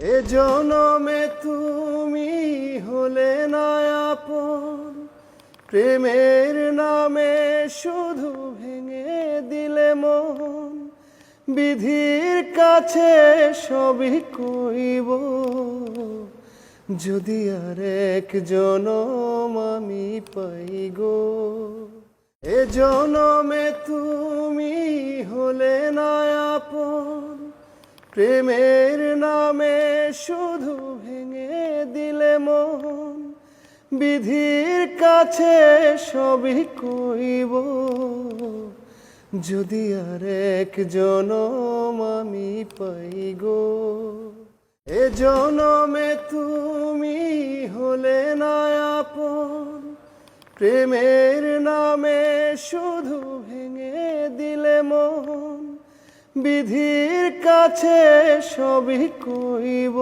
এ জনমে তুমি হলে না আপন, প্রেমের নামে শুধু ভেঙে দিলে মন। বিধির কাছে সবই কইব, যদি আর এক জনম আমি পাই গো। এ জনমে তুমি হলে না আপন, প্রেমের নামে শুধু ভেঙে দিলে মন। বিধির কাছে সবই কইব, যদি আর এক জনম আমি পাই গো। এ জনমে তুমি হলে না আপন, প্রেমের নামে শুধু ভেঙে দিলে মন। বিধির কাছে সবই কইব।